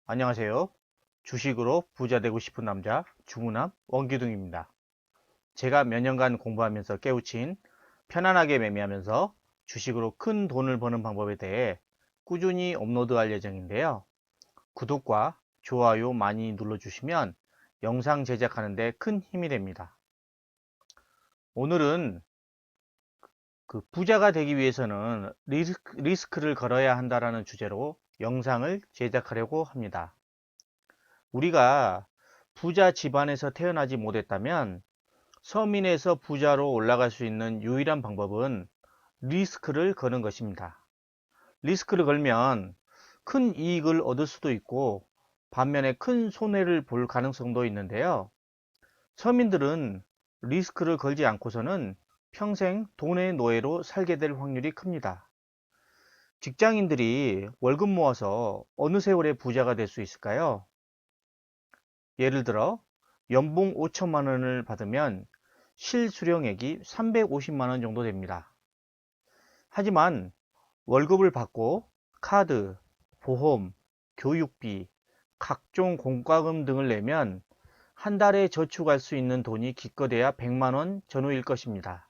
안녕하세요. 주식으로 부자 되고 싶은 남자 주무남 원기둥입니다. 제가 몇 년간 공부하면서 깨우친 편안하게 매매하면서 주식으로 큰 돈을 버는 방법에 대해 꾸준히 업로드할 예정인데요. 구독과 좋아요 많이 눌러주시면 영상 제작하는 데 큰 힘이 됩니다. 오늘은 부자가 되기 위해서는 리스크를 걸어야 한다는 주제로 영상을 제작하려고 합니다. 우리가 부자 집안에서 태어나지 못했다면 서민에서 부자로 올라갈 수 있는 유일한 방법은 리스크를 거는 것입니다. 리스크를 걸면 큰 이익을 얻을 수도 있고 반면에 큰 손해를 볼 가능성도 있는데요. 서민들은 리스크를 걸지 않고서는 평생 돈의 노예로 살게 될 확률이 큽니다. 직장인들이 월급 모아서 어느 세월에 부자가 될 수 있을까요? 예를 들어 연봉 5천만 원을 받으면 실수령액이 350만 원 정도 됩니다. 하지만 월급을 받고 카드, 보험, 교육비, 각종 공과금 등을 내면 한 달에 저축할 수 있는 돈이 기껏해야 100만 원 전후일 것입니다.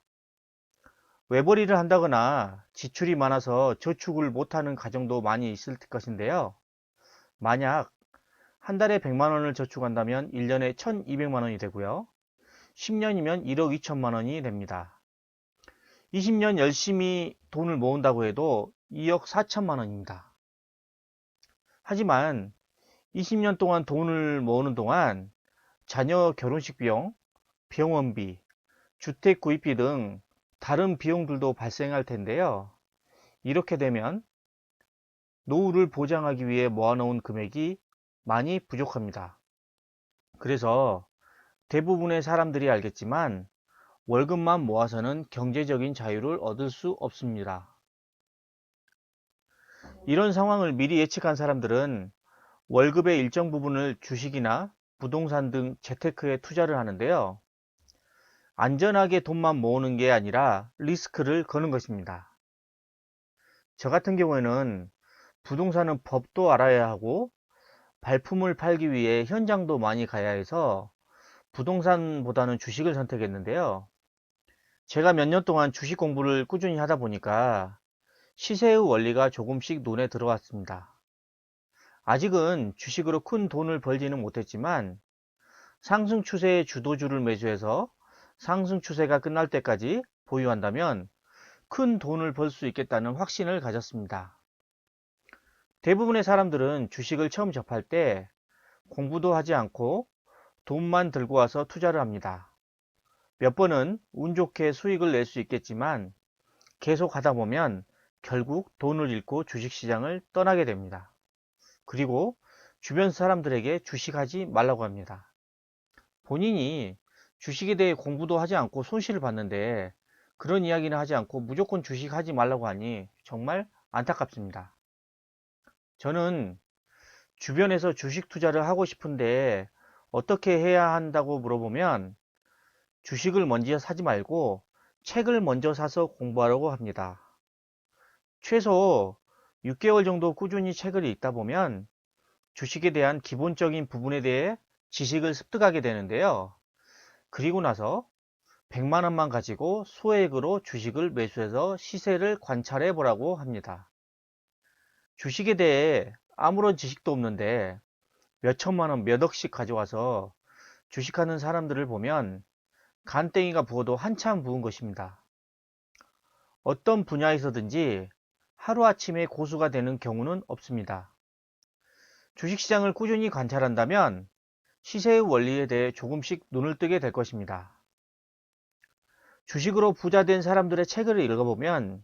외벌이를 한다거나 지출이 많아서 저축을 못하는 가정도 많이 있을 것인데요. 만약 한 달에 100만 원을 저축한다면 1년에 1200만 원이 되고요. 10년이면 1억 2천만 원이 됩니다. 20년 열심히 돈을 모은다고 해도 2억 4천만 원입니다. 하지만 20년 동안 돈을 모으는 동안 자녀 결혼식 비용, 병원비, 주택 구입비 등 다른 비용들도 발생할 텐데요. 이렇게 되면 노후를 보장하기 위해 모아놓은 금액이 많이 부족합니다. 그래서 대부분의 사람들이 알겠지만 월급만 모아서는 경제적인 자유를 얻을 수 없습니다. 이런 상황을 미리 예측한 사람들은 월급의 일정 부분을 주식이나 부동산 등 재테크에 투자를 하는데요. 안전하게 돈만 모으는 게 아니라 리스크를 거는 것입니다. 저 같은 경우에는 부동산은 법도 알아야 하고 발품을 팔기 위해 현장도 많이 가야 해서 부동산보다는 주식을 선택했는데요. 제가 몇 년 동안 주식 공부를 꾸준히 하다 보니까 시세의 원리가 조금씩 눈에 들어왔습니다. 아직은 주식으로 큰 돈을 벌지는 못했지만 상승 추세의 주도주를 매수해서 상승 추세가 끝날 때까지 보유한다면 큰 돈을 벌 수 있겠다는 확신을 가졌습니다. 대부분의 사람들은 주식을 처음 접할 때 공부도 하지 않고 돈만 들고 와서 투자를 합니다. 몇 번은 운 좋게 수익을 낼 수 있겠지만 계속 하다 보면 결국 돈을 잃고 주식시장을 떠나게 됩니다. 그리고 주변 사람들에게 주식하지 말라고 합니다. 본인이 주식에 대해 공부도 하지 않고 손실을 봤는데 그런 이야기는 하지 않고 무조건 주식하지 말라고 하니 정말 안타깝습니다. 저는 주변에서 주식 투자를 하고 싶은데 어떻게 해야 한다고 물어보면 주식을 먼저 사지 말고 책을 먼저 사서 공부하라고 합니다. 최소 6개월 정도 꾸준히 책을 읽다 보면 주식에 대한 기본적인 부분에 대해 지식을 습득하게 되는데요. 그리고 나서 100만 원만 가지고 소액으로 주식을 매수해서 시세를 관찰해 보라고 합니다. 주식에 대해 아무런 지식도 없는데 몇 천만 원, 몇 억씩 가져와서 주식하는 사람들을 보면 간땡이가 부어도 한참 부은 것입니다. 어떤 분야에서든지 하루아침에 고수가 되는 경우는 없습니다. 주식시장을 꾸준히 관찰한다면 시세의 원리에 대해 조금씩 눈을 뜨게 될 것입니다. 주식으로 부자된 사람들의 책을 읽어보면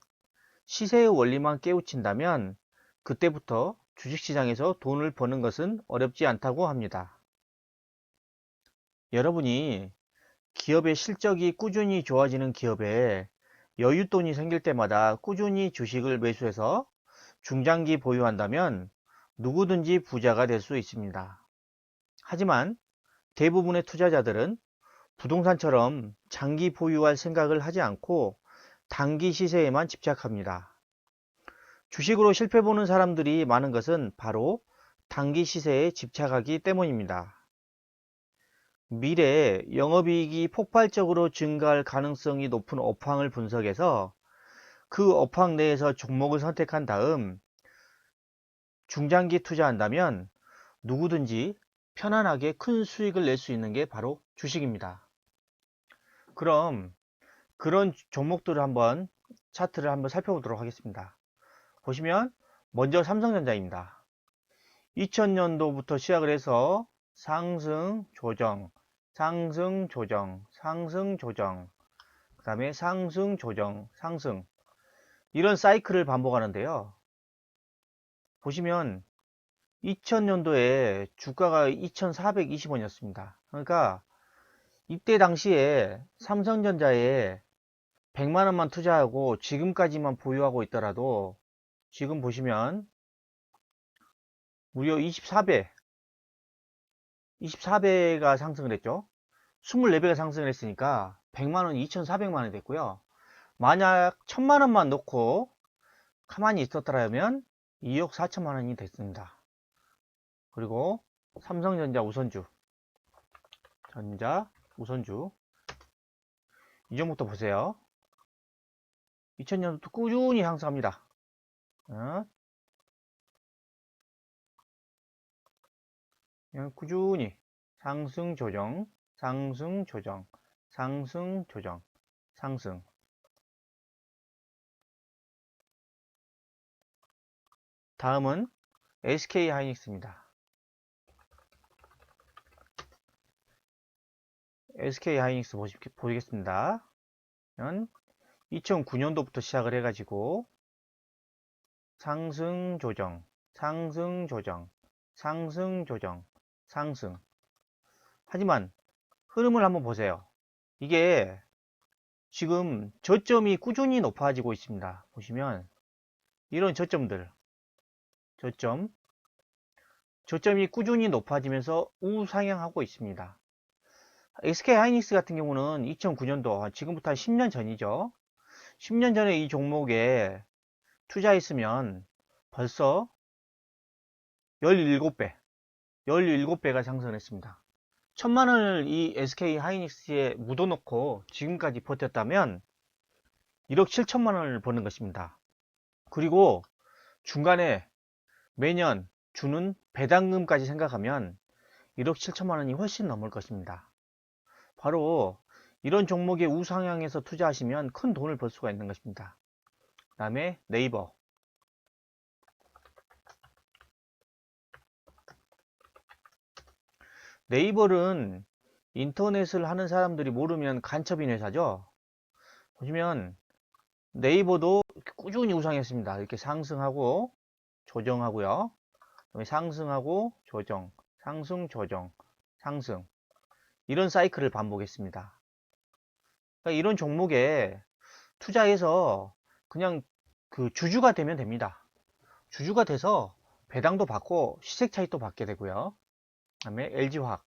시세의 원리만 깨우친다면 그때부터 주식시장에서 돈을 버는 것은 어렵지 않다고 합니다. 여러분이 기업의 실적이 꾸준히 좋아지는 기업에 여윳돈이 생길 때마다 꾸준히 주식을 매수해서 중장기 보유한다면 누구든지 부자가 될 수 있습니다. 하지만 대부분의 투자자들은 부동산처럼 장기 보유할 생각을 하지 않고 단기 시세에만 집착합니다. 주식으로 실패 보는 사람들이 많은 것은 바로 단기 시세에 집착하기 때문입니다. 미래에 영업이익이 폭발적으로 증가할 가능성이 높은 업황을 분석해서 그 업황 내에서 종목을 선택한 다음 중장기 투자한다면 누구든지 편안하게 큰 수익을 낼 수 있는 게 바로 주식입니다. 그럼 그런 종목들을 한번 차트를 한번 살펴보도록 하겠습니다. 보시면 먼저 삼성전자입니다. 2000년도부터 시작을 해서 상승, 조정, 상승, 조정, 상승, 조정, 그 다음에 상승, 조정, 상승, 이런 사이클을 반복하는데요. 보시면 2000년도에 주가가 2420원이었습니다. 그러니까 이때 당시에 삼성전자에 100만원만 투자하고 지금까지만 보유하고 있더라도 지금 보시면 무려 24배가 상승을 했죠. 24배가 상승을 했으니까 100만원이 2400만원이 됐고요. 만약 1000만원만 놓고 가만히 있었더라면 2억 4천만원이 됐습니다. 그리고 삼성전자 우선주, 이 종목도 보세요. 2000년부터 꾸준히 상승합니다. 그냥 꾸준히 상승 조정, 상승 조정, 상승 조정, 상승. 다음은 SK 하이닉스입니다. SK 하이닉스 보시겠습니다. 2009년도부터 시작을 해가지고 상승 조정, 상승 조정, 상승 조정, 상승. 하지만 흐름을 한번 보세요. 이게 지금 저점이 꾸준히 높아지고 있습니다. 보시면 이런 저점이 꾸준히 높아지면서 우상향하고 있습니다. SK 하이닉스 같은 경우는 2009년도, 지금부터 한 10년 전이죠. 10년 전에 이 종목에 투자했으면 벌써 17배가 상승했습니다. 1000만원을 이 SK 하이닉스에 묻어놓고 지금까지 버텼다면 1억 7천만원을 버는 것입니다. 그리고 중간에 매년 주는 배당금까지 생각하면 1억 7천만원이 훨씬 넘을 것입니다. 바로 이런 종목의 우상향에서 투자하시면 큰 돈을 벌 수가 있는 것입니다. 그 다음에 네이버. 네이버는 인터넷을 하는 사람들이 모르면 간첩인 회사죠. 보시면 네이버도 꾸준히 우상했습니다. 이렇게 상승하고 조정하고요. 그다음에 상승하고 조정, 상승, 조정, 상승. 이런 사이클을 반복했습니다. 그러니까 이런 종목에 투자해서 그냥 그 주주가 되면 됩니다. 주주가 돼서 배당도 받고 시색 차익도 받게 되고요. 그다음에 LG화학.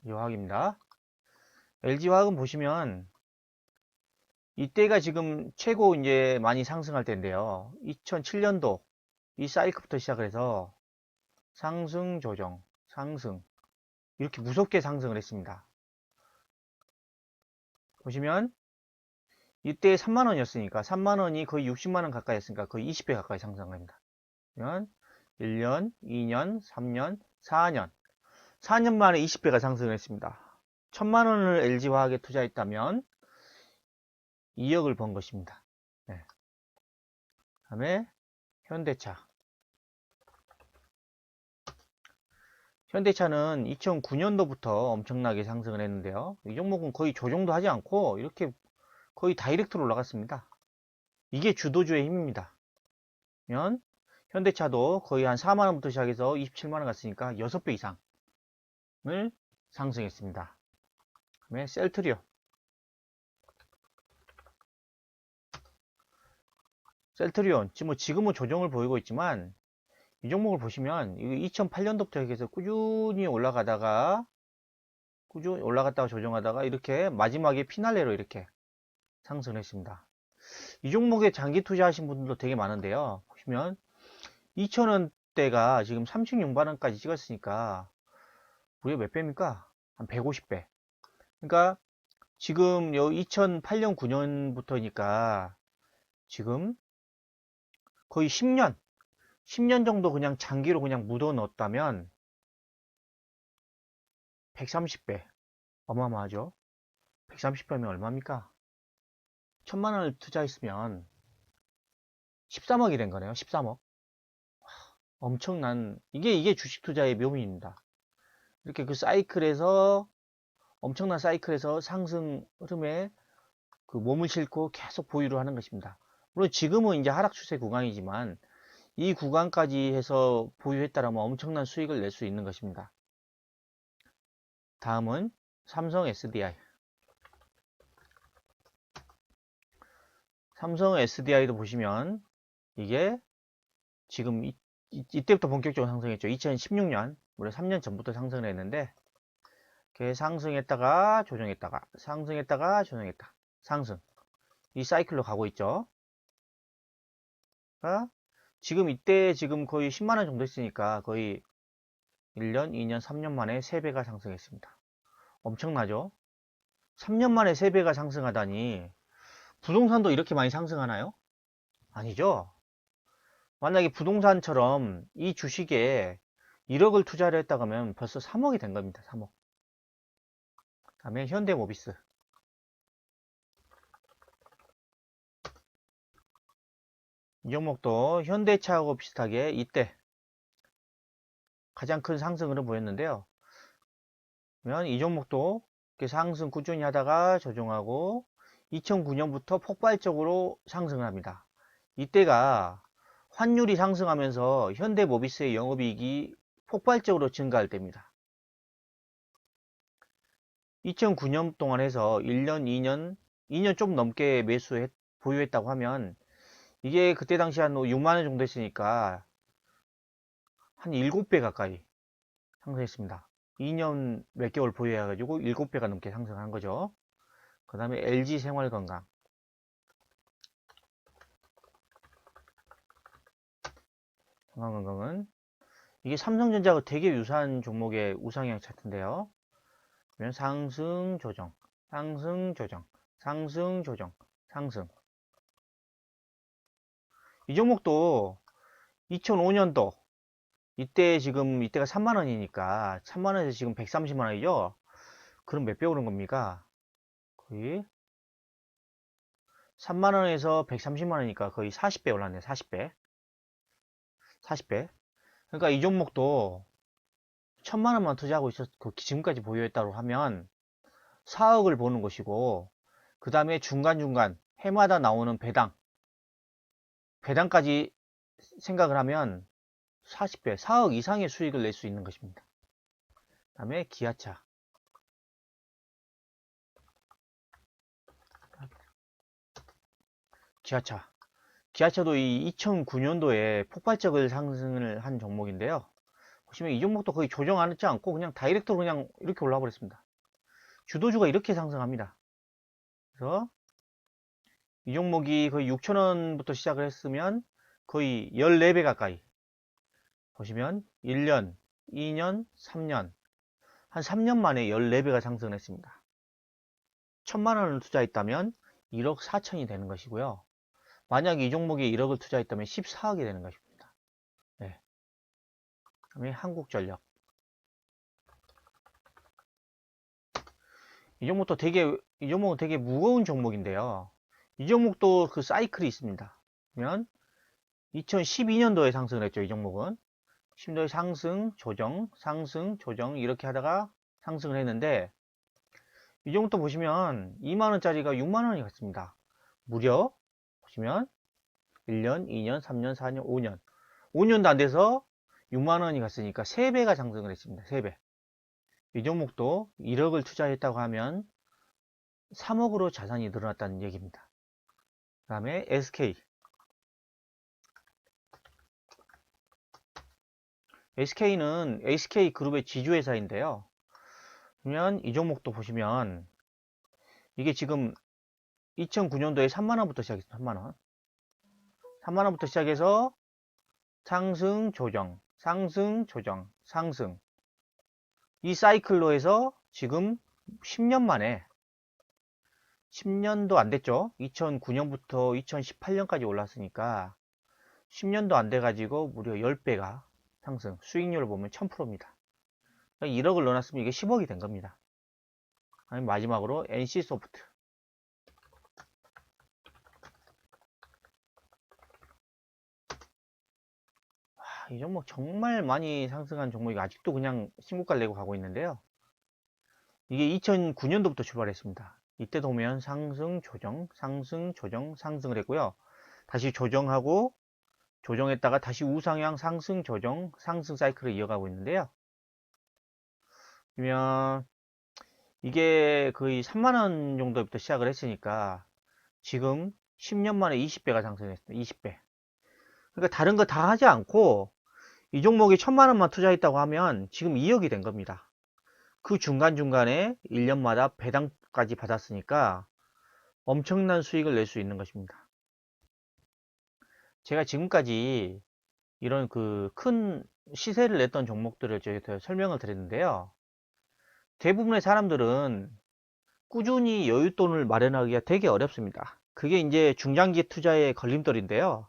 화학입니다. LG화학은 보시면 이때가 지금 최고 이제 많이 상승할 때인데요. 2007년도 이 사이클부터 시작을 해서 상승, 조정, 상승, 이렇게 무섭게 상승을 했습니다. 보시면 이때 3만원이었으니까 3만원이 거의 60만원 가까이 했으니까 거의 20배 가까이 상승합니다. 그러면 1년, 2년, 3년, 4년 4년 만에 20배가 상승을 했습니다. 1000만원을 LG화학에 투자했다면 2억을 번 것입니다. 네. 다음에 현대차는 2009년도부터 엄청나게 상승을 했는데요. 이 종목은 거의 조정도 하지 않고 이렇게 거의 다이렉트로 올라갔습니다. 이게 주도주의 힘입니다. 그러면 현대차도 거의 한 4만원부터 시작해서 27만원 갔으니까 6배 이상을 상승했습니다. 그다음에 셀트리온 지금은 조정을 보이고 있지만 이 종목을 보시면 2008년도부터 해서 꾸준히 올라갔다가 조정하다가 이렇게 마지막에 피날레로 이렇게 상승했습니다. 이 종목에 장기 투자하신 분들도 되게 많은데요. 보시면 2,000원대가 지금 36만원까지 찍었으니까 무려 몇 배입니까? 한 150배. 그러니까 지금 요 2008년 9년부터니까 지금 거의 10년 정도 그냥 장기로 그냥 묻어 넣었다면 130배. 어마어마하죠. 130배면 얼마입니까? 1,000만원을 투자했으면 13억이 된 거네요. 13억. 엄청난, 이게 주식 투자의 묘미입니다. 이렇게 그 사이클에서, 엄청난 사이클에서 상승 흐름에 그 몸을 싣고 계속 보유를 하는 것입니다. 물론 지금은 이제 하락 추세 구간이지만 이 구간까지 해서 보유했다라면 엄청난 수익을 낼 수 있는 것입니다. 다음은 삼성 SDI. 삼성 SDI도 보시면 이게 지금 이때부터 본격적으로 상승했죠. 2016년, 무려 3년 전부터 상승을 했는데 이렇게 상승했다가 조정했다가 상승했다가 조정했다. 상승. 이 사이클로 가고 있죠. 그러니까 지금 이때 지금 거의 10만원 정도 했으니까 거의 1년, 2년, 3년 만에 3배가 상승했습니다. 엄청나죠? 3년 만에 3배가 상승하다니 부동산도 이렇게 많이 상승하나요? 아니죠. 만약에 부동산처럼 이 주식에 1억을 투자를 했다고 하면 벌써 3억이 된 겁니다. 3억. 다음에 현대모비스. 이 종목도 현대차하고 비슷하게 이때 가장 큰 상승을 보였는데요. 그러면 이 종목도 이렇게 상승 꾸준히 하다가 조정하고 2009년부터 폭발적으로 상승을 합니다. 이때가 환율이 상승하면서 현대모비스의 영업이익이 폭발적으로 증가할 때입니다. 2009년 동안 해서 1년, 2년 좀 넘게 보유했다고 하면 이게 그때 당시 한 6만원 정도 했으니까 한 7배 가까이 상승했습니다. 2년 몇 개월 보유해가지고 7배가 넘게 상승한 거죠. 그 다음에 LG 생활건강. 건강은 이게 삼성전자하고 되게 유사한 종목의 우상향 차트인데요. 그러면 상승 조정, 상승 조정, 상승 조정, 상승. 이 종목도 2005년도 이때 지금 이때가 3만원이니까 3만원에서 지금 130만원이죠. 그럼 몇 배 오른 겁니까? 거의 3만원에서 130만원이니까 거의 40배 올랐네요. 40배. 40배. 그러니까 이 종목도 1,000만원만 투자하고 있었고 지금까지 보유했다고 하면 4억을 보는 것이고 그 다음에 중간중간 해마다 나오는 배당까지 생각을 하면 40배, 4억 이상의 수익을 낼 수 있는 것입니다. 그 다음에 기아차. 기아차도 이 2009년도에 폭발적인 상승을 한 종목인데요. 보시면 이 종목도 거의 조정하지 않고 그냥 다이렉트로 그냥 이렇게 올라와 버렸습니다. 주도주가 이렇게 상승합니다. 그래서 이 종목이 거의 6,000원부터 시작을 했으면 거의 14배 가까이. 보시면 1년, 2년, 3년. 한 3년 만에 14배가 상승했습니다. 1,000만원을 투자했다면 1억 4천이 되는 것이고요. 만약 이 종목에 1억을 투자했다면 14억이 되는 것입니다. 네. 그다음에 한국전력. 이 종목은 되게 무거운 종목인데요. 이 종목도 그 사이클이 있습니다. 그러면 2012년도에 상승을 했죠. 이 종목은 10년도에 상승, 조정 이렇게 하다가 상승을 했는데 이 종목도 보시면 2만원짜리가 6만원이 갔습니다. 무려 보시면 1년, 2년, 3년, 4년, 5년 5년도 안 돼서 6만원이 갔으니까 3배가 상승을 했습니다. 3배. 이 종목도 1억을 투자했다고 하면 3억으로 자산이 늘어났다는 얘기입니다. 그 다음에 SK는 SK그룹의 지주회사인데요. 그러면 이 종목도 보시면 이게 지금 2009년도에 3만원부터 시작했어요. 3만원. 3만원부터 시작해서 상승, 조정, 상승, 조정, 상승. 이 사이클로 해서 지금 10년 만에 10년도 안 됐죠. 2009년부터 2018년까지 올랐으니까 10년도 안 돼가지고 무려 10배가 상승. 수익률을 보면 1000%입니다. 1억을 넣어놨으면 이게 10억이 된 겁니다. 마지막으로 NC소프트. 이 종목 정말 많이 상승한 종목이 아직도 그냥 신고가를 내고 가고 있는데요. 이게 2009년도부터 출발했습니다. 이때도 보면 상승, 조정, 상승, 조정, 상승을 했고요. 다시 조정하고 조정했다가 다시 우상향 상승, 조정, 상승 사이클을 이어가고 있는데요. 그러면 이게 거의 3만원 정도부터 시작을 했으니까 지금 10년 만에 20배가 상승했습니다. 20배. 그러니까 다른 거 다 하지 않고 이 종목에 1000만원만 투자했다고 하면 지금 2억이 된 겁니다. 그 중간중간에 1년마다 배당까지 받았으니까 엄청난 수익을 낼 수 있는 것입니다. 제가 지금까지 이런 그 큰 시세를 냈던 종목들을 저희한테 설명을 드렸는데요. 대부분의 사람들은 꾸준히 여윳돈을 마련하기가 되게 어렵습니다. 그게 이제 중장기 투자의 걸림돌인데요.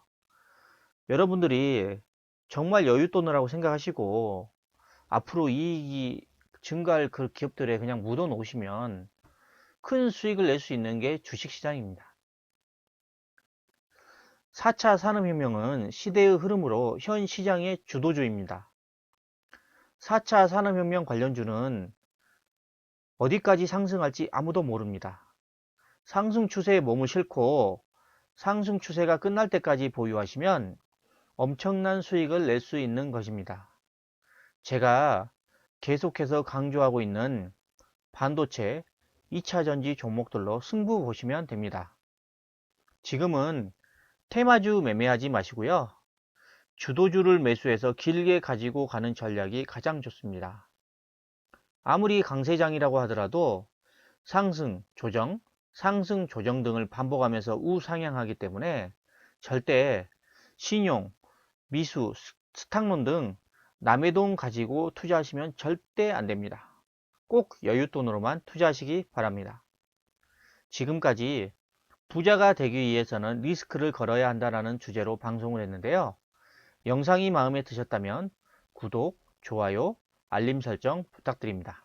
여러분들이 정말 여윳돈이라고 생각하시고 앞으로 이익이 증가할 그 기업들에 그냥 묻어 놓으시면 큰 수익을 낼 수 있는 게 주식시장입니다. 4차 산업혁명은 시대의 흐름으로 현 시장의 주도주입니다. 4차 산업혁명 관련주는 어디까지 상승할지 아무도 모릅니다. 상승 추세에 몸을 싣고 상승 추세가 끝날 때까지 보유하시면 엄청난 수익을 낼 수 있는 것입니다. 제가 계속해서 강조하고 있는 반도체 2차전지 종목들로 승부 보시면 됩니다. 지금은 테마주 매매하지 마시고요. 주도주를 매수해서 길게 가지고 가는 전략이 가장 좋습니다. 아무리 강세장이라고 하더라도 상승, 조정, 상승, 조정 등을 반복하면서 우상향하기 때문에 절대 신용, 미수, 스탁론 등 남의 돈 가지고 투자하시면 절대 안 됩니다. 꼭 여윳돈으로만 투자하시기 바랍니다. 지금까지 부자가 되기 위해서는 리스크를 걸어야 한다는 주제로 방송을 했는데요. 영상이 마음에 드셨다면 구독, 좋아요, 알림 설정 부탁드립니다.